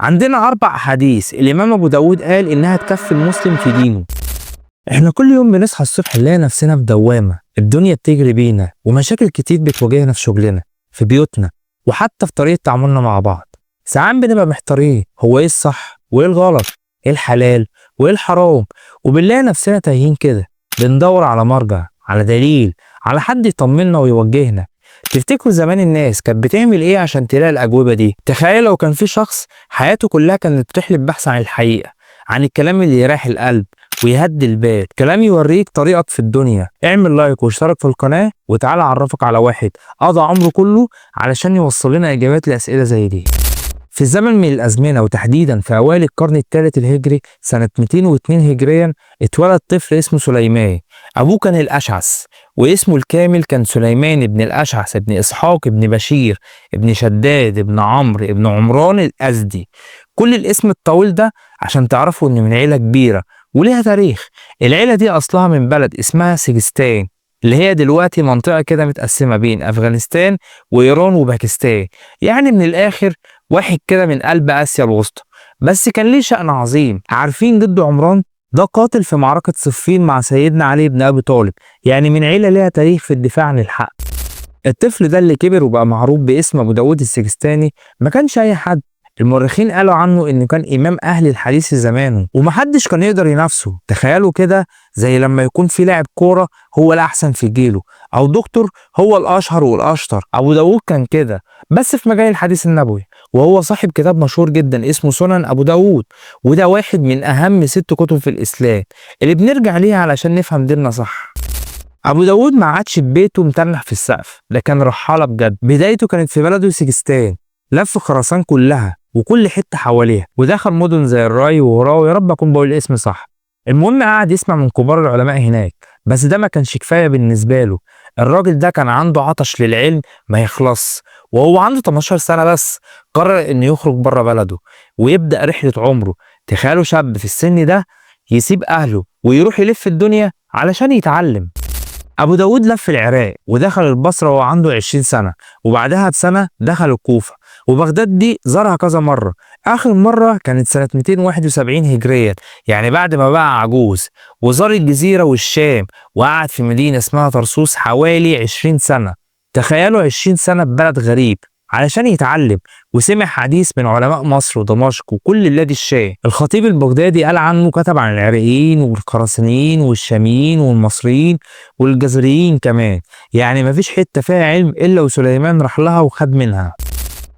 عندنا 4 أحاديث الإمام أبو داود قال إنها تكفي المسلم في دينه. إحنا كل يوم بنصحى الصبح نلاقي نفسنا في دوامة، الدنيا بتجري بينا ومشاكل كتير بتواجهنا في شغلنا، في بيوتنا، وحتى في طريقة تعاملنا مع بعض. ساعات بنبقى محتارين هو إيه الصح وإيه الغلط، إيه الحلال وإيه الحرام، وبنلاقي نفسنا تايهين كده، بندور على مرجع، على دليل، على حد يطمنا ويوجهنا. تفتكروا زمان الناس كانت بتعمل ايه عشان تلاقي الأجوبة دي؟ تخيل لو كان في شخص حياته كلها كانت رحلة بحث عن الحقيقة، عن الكلام اللي يريح القلب ويهدي البال، كلام يوريك طريقك في الدنيا. اعمل لايك واشترك في القناة وتعالى اعرفك على واحد قضى عمره كله علشان يوصل لنا اجابات لأسئلة زي دي. في زمن من الأزمنة وتحديدا في أوائل القرن الثالث الهجري سنة 202 هجريا اتولد طفل اسمه سليمان. أبوه كان الأشعث واسمه الكامل كان سليمان ابن الأشعث ابن إسحاق ابن بشير ابن شداد ابن عمرو ابن عمران الأزدي. كل الاسم الطويل ده عشان تعرفوا إن من عيلة كبيرة وليها تاريخ. العيلة دي أصلها من بلد اسمها سجستان، اللي هي دلوقتي منطقة كده متقسمة بين أفغانستان وإيران وباكستان، يعني من الآخر واحد كده من قلب آسيا الوسطى. بس كان ليه شأن عظيم. عارفين جد عمران ده قاتل في معركة صفين مع سيدنا علي بن أبي طالب، يعني من عيلة ليها تاريخ في الدفاع عن الحق. الطفل ده اللي كبر وبقى معروف باسم أبو داود السجستاني ما كانش أي حد. المؤرخين قالوا عنه إنه كان إمام أهل الحديث في زمانه ومحدش كان يقدر ينافسه. تخيلوا كده زي لما يكون في لاعب كورة هو الأحسن في جيله، أو دكتور هو الأشهر والأشطر. أبو داود كان كده بس في مجال الحديث النبوي، وهو صاحب كتاب مشهور جدا اسمه سنن أبو داود، وده واحد من أهم 6 كتب في الإسلام اللي بنرجع ليها علشان نفهم ديننا صح. أبو داود ما عادش ببيته متنح في السقف، ده كان رحالة بجد. بدايته كانت في بلده سجستان، لف خراسان كلها وكل حتة حواليها، ودخل مدن زي الراي وهراء، يا رب أكون بقول الاسم صح. المهم قعد يسمع من كبار العلماء هناك، بس ده ما كانش كفاية بالنسبة له. الراجل ده كان عنده عطش للعلم ما يخلص، وهو عنده 18 سنة بس قرر إنه يخرج بره بلده ويبدأ رحلة عمره. تخيلوا شاب في السن ده يسيب أهله ويروح يلف الدنيا علشان يتعلم. أبو داود لف العراق ودخل البصرة وهو عنده 20 سنة، وبعدها بسنة دخل الكوفة، وبغداد دي زارها كذا مرة. آخر مرة كانت سنة 271 هجريا، يعني بعد ما بقى عجوز. وزار الجزيرة والشام وقعد في مدينة اسمها طرسوس حوالي 20 سنة. تخيلوا 20 سنة ببلد غريب علشان يتعلم، وسمع حديث من علماء مصر ودمشق وكل بلاد الشام. الخطيب البغدادي قال عنه، كتب عن العراقيين والخراسانيين والشاميين والمصريين والجزريين كمان، يعني مفيش حتة فيها علم إلا وسليمان راح لها وخد منها.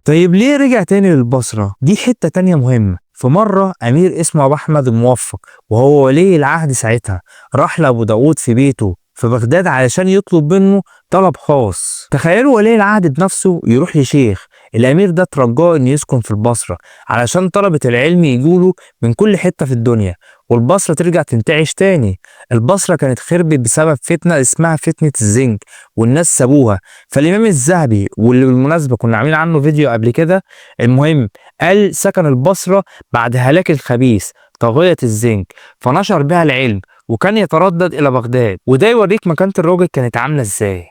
طيب ليه رجع تاني للبصرة؟ دي حتة تانية مهمة. في مرة أمير اسمه أبو أحمد الموفق وهو ولي العهد ساعتها راح لأبو داود في بيته في بغداد علشان يطلب منه طلب خاص. تخيلوا ولي العهد بنفسه يروح لشيخ. الأمير ده ترجاه إنه يسكن في البصرة علشان طلبة العلم يجوله من كل حتة في الدنيا، والبصرة ترجع تنتعش تاني. البصرة كانت خربت بسبب فتنة اسمها فتنة الزنك والناس سابوها. فالإمام الذهبي، واللي بالمناسبة كنا عاملين عنه فيديو قبل كده، المهم قال سكن البصرة بعد هلاك الخبيث طاغية الزنك، فنشر بها العلم وكان يتردد إلى بغداد. وده يوريك مكانة الراجل كانت عاملة إزاي.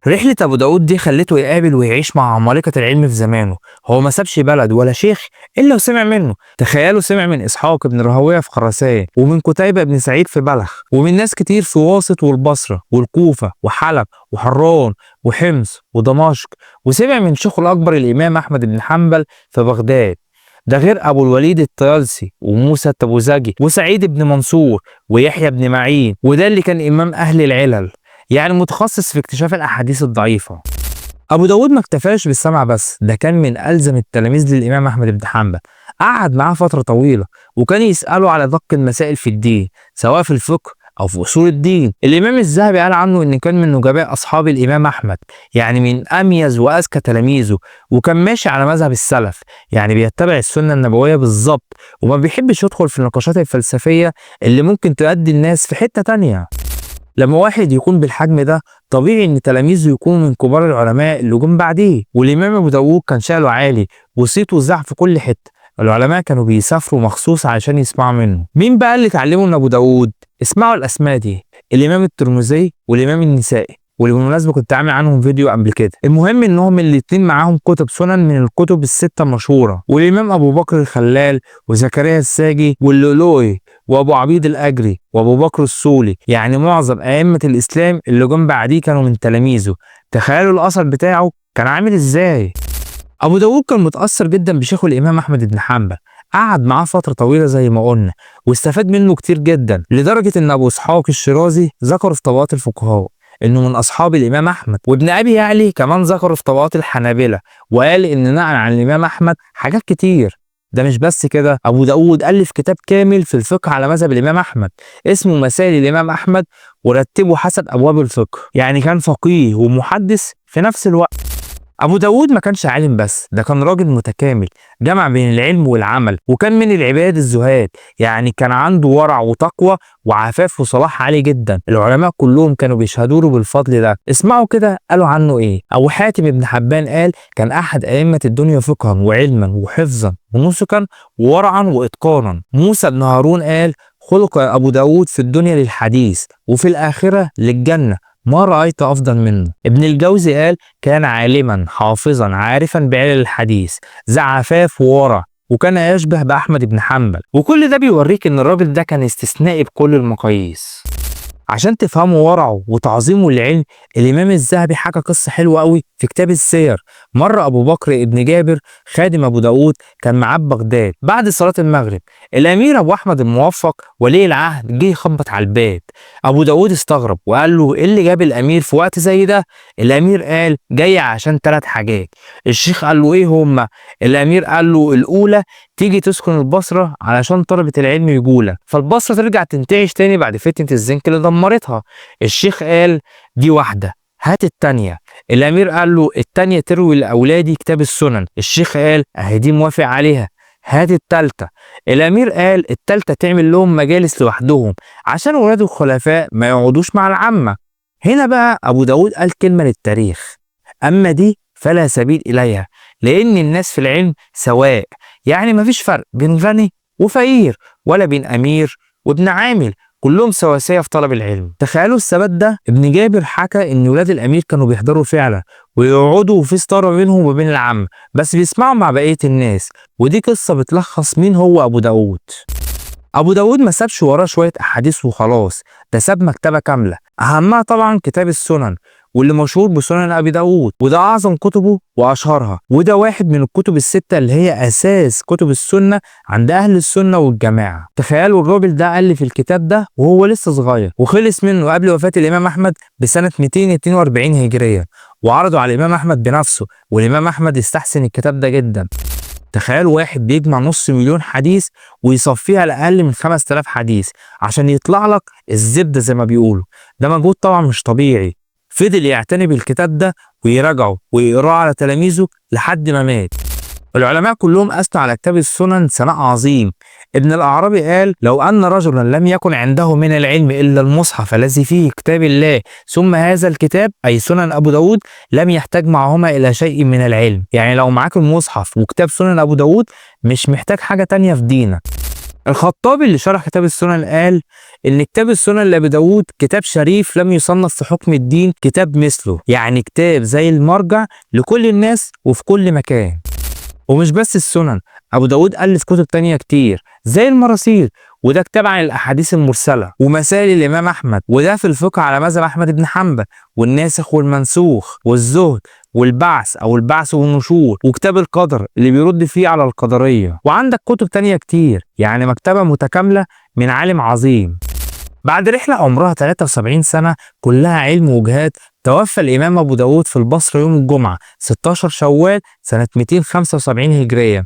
رحلة أبو داود دي خلته يقابل ويعيش مع عمالقة العلم في زمانه. هو ما سابش بلد ولا شيخ إلا وسمع منه. تخيلوا سمع من إسحاق بن راهويه في خراسان، ومن قتيبة بن سعيد في بلخ، ومن ناس كتير في واسط والبصرة والكوفة وحلب وحران وحمص ودمشق، وسمع من شيخه الأكبر الإمام أحمد بن حنبل في بغداد. ده غير أبو الوليد الطيالسي وموسى التبوذكي وسعيد بن منصور ويحيى بن معين، وده اللي كان إمام أهل العلل، يعني متخصص في اكتشاف الأحاديث الضعيفة. أبو داود ما اكتفاش بالسمع بس، ده كان من ألزم التلاميذ للإمام أحمد بن حنبل. قعد معاه فترة طويلة وكان يسأله على دق المسائل في الدين، سواء في الفقه أو في أصول الدين. الإمام الذهبي قال عنه إن كان من نجباء أصحاب الإمام أحمد، يعني من أميز وأذكى تلاميذه، وكان ماشي على مذهب السلف، يعني بيتبع السنة النبوية بالظبط، وما بيحبش يدخل في النقاشات الفلسفية اللي ممكن تؤدي الناس في حتة تانية. لما واحد يكون بالحجم ده طبيعي ان تلاميذه يكونوا من كبار العلماء اللي جم بعديه. والامام ابو داود كان شأنه عالي وصيته ذاع في كل حته، العلماء كانوا بيسافروا مخصوص علشان يسمعوا منه. مين بقى اللي اتعلموا من ابو داود؟ اسمعوا الاسماء دي: الامام الترمذي والامام النسائي واللي بالمناسبة كنت عامل عنهم فيديو قبل كده. المهم انهم الاتنين معاهم كتب سنن من الكتب الستة المشهورة، والامام ابو بكر الخلال وزكريا الساجي واللؤلؤي وابو عبيد الاجري وابو بكر الصولي، يعني معظم ائمة الاسلام اللي جم بعديه كانوا من تلاميذه. تخيلوا الاثر بتاعه كان عامل ازاي. ابو داود كان متأثر جدا بشيخه الامام احمد بن حنبل، قعد معاه فترة طويلة زي ما قلنا، واستفاد منه كتير جدا، لدرجة ان ابو اسحاق الشيرازي ذكر في طبقات الفقهاء انه من اصحاب الامام احمد، وابن ابي يعلي كمان ذكر في طبقات الحنابلة، وقال ان نقل عن الامام احمد حاجات كتير. ده مش بس كده، ابو داود الف كتاب كامل في الفقه على مذهب الامام احمد اسمه مسائل الامام احمد، ورتبه حسب ابواب الفقه، يعني كان فقيه ومحدث في نفس الوقت. أبو داود ما كانش عالم بس، ده كان راجل متكامل، جمع بين العلم والعمل، وكان من العباد الزهاد، يعني كان عنده ورع وتقوى وعفاف وصلاح عالي جدا. العلماء كلهم كانوا بيشهدوا له بالفضل ده. اسمعوا كده قالوا عنه ايه. أبو حاتم بن حبان قال كان أحد أئمة الدنيا فقها وعلما وحفظا ونسكا وورعا وإتقانا. موسى بن هارون قال خلق أبو داود في الدنيا للحديث وفي الآخرة للجنة، ما رأيت أفضل منه. ابن الجوزي قال كان عالما حافظا عارفا بعلل الحديث، ذا عفاف وورع، وكان يشبه بأحمد بن حنبل. وكل ده بيوريك إن الراجل ده كان استثنائي بكل المقاييس. عشان تفهموا ورعه وتعظيمه للعلم، الإمام الذهبي حكى قصة حلوة قوي في كتاب السير. مرة أبو بكر ابن جابر خادم أبو داود كان معاه بغداد بعد صلاة المغرب. الأمير أبو أحمد الموفق ولي العهد جه يخبط على الباب. أبو داود استغرب وقال له إيه اللي جاب الأمير في وقت زي ده؟ الأمير قال جاي عشان 3 حاجات. الشيخ قال له إيه هما؟ الأمير قال له الأولى تيجي تسكن البصرة علشان طلبة العلم يجولك، فالبصرة ترجع تنتعش تاني بعد فتنة الزنك اللي دمرتها. الشيخ قال دي واحدة، هات التانية. الأمير قال له التانية تروي لأولادي كتاب السنن. الشيخ قال أهي دي موافق عليها، هات التالتة. الأمير قال التالتة تعمل لهم مجالس لوحدهم عشان ولاد الخلفاء ما يقعدوش مع العامة. هنا بقى أبو داود قال كلمة للتاريخ، أما دي فلا سبيل إليها، لأن الناس في العلم سواء، يعني مفيش فرق بين غني وفقير، ولا بين أمير وابن عامل، كلهم سواسية في طلب العلم. تخيلوا الثبات ده. ابن جابر حكى ان ولاد الامير كانوا بيحضروا فعلا ويقعدوا وفي ستاره بينهم وبين العم، بس بيسمعوا مع بقية الناس. ودي قصة بتلخص مين هو ابو داود. ابو داود ما سابش وراه شوية احاديث وخلاص، ده ساب مكتبة كاملة، اهمها طبعا كتاب السنن، واللي مشهور بسنن ابي داود، وده اعظم كتبه واشهرها، وده واحد من الكتب الستة اللي هي اساس كتب السنة عند اهل السنة والجماعة. تخيلوا الراجل ده الف الكتاب ده وهو لسه صغير، وخلص منه قبل وفاة الامام احمد بسنة 242 هجرية، وعرضوا على الامام احمد بنفسه، والامام احمد استحسن الكتاب ده جدا. تخيلوا واحد بيجمع نص مليون حديث ويصفيها لأقل من 5000 حديث عشان يطلع لك الزبدة زي ما بيقولوا. ده مجهود طبعا مش طبيعي. فضل يعتني بالكتاب ده ويراجعه ويقراه على تلاميذه لحد ما مات. العلماء كلهم أثنوا على كتاب السنن ثناء عظيم. ابن الأعرابي قال لو أن رجلا لم يكن عنده من العلم إلا المصحف الذي فيه كتاب الله ثم هذا الكتاب أي سنن أبو داود لم يحتاج معهما إلى شيء من العلم. يعني لو معاك المصحف وكتاب سنن أبو داود مش محتاج حاجة تانية في دينك. الخطابي اللي شرح كتاب السنن قال ان كتاب السنن لابي داود كتاب شريف لم يصنف في حكم الدين كتاب مثله، يعني كتاب زي المرجع لكل الناس وفي كل مكان. ومش بس السنن، ابو داود الف كتب تانية كتير زي المراسيل، وده كتاب عن الاحاديث المرسله، ومسائل الامام احمد، وده في الفقه على مذهب احمد بن حنبل، والناسخ والمنسوخ، والزهد، والبعث او البعث والنشور، وكتاب القدر اللي بيرد فيه على القدريه. وعندك كتب تانية كتير، يعني مكتبه متكامله من عالم عظيم. بعد رحلة عمرها 73 سنة كلها علم وجهاد، توفى الإمام أبو داود في البصرة يوم الجمعة 16 شوال سنة 275 هجرية.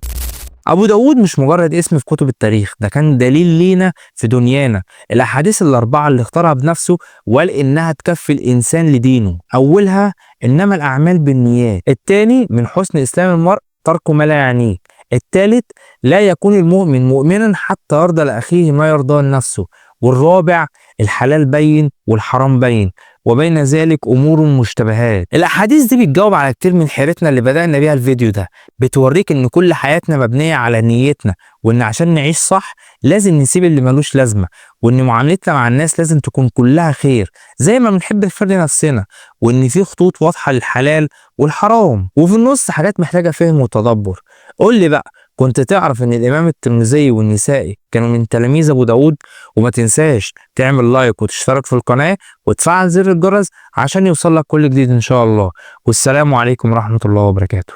أبو داود مش مجرد اسم في كتب التاريخ، ده كان دليل لينا في دنيانا. الأحاديث الأربعة اللي اختارها بنفسه وقال إنها تكفي الإنسان لدينه، أولها إنما الأعمال بالنيات، الثاني من حسن إسلام المرء ترك ما لا يعنيه، الثالث لا يكون المؤمن مؤمنا حتى يرضى لأخيه ما يرضى لنفسه، والرابع الحلال بين والحرام بين، وبين ذلك أمور مشتبهات. الأحاديث دي بتجاوب على كتير من حيرتنا اللي بدأنا بيها الفيديو ده، بتوريك إن كل حياتنا مبنية على نيتنا، وإن عشان نعيش صح لازم نسيب اللي ملوش لازمة، وإن معاملتنا مع الناس لازم تكون كلها خير زي ما بنحب نفرض نفسنا، وإن في خطوط واضحة للحلال والحرام، وفي النص حاجات محتاجة فهم وتدبر. قول لي بقى، كنت تعرف إن الإمام الترمذي والنسائي كانوا من تلاميذ أبو داود؟ وما تنساش تعمل لايك وتشترك في القناة وتفعل زر الجرس عشان يوصلك كل جديد إن شاء الله. والسلام عليكم ورحمة الله وبركاته.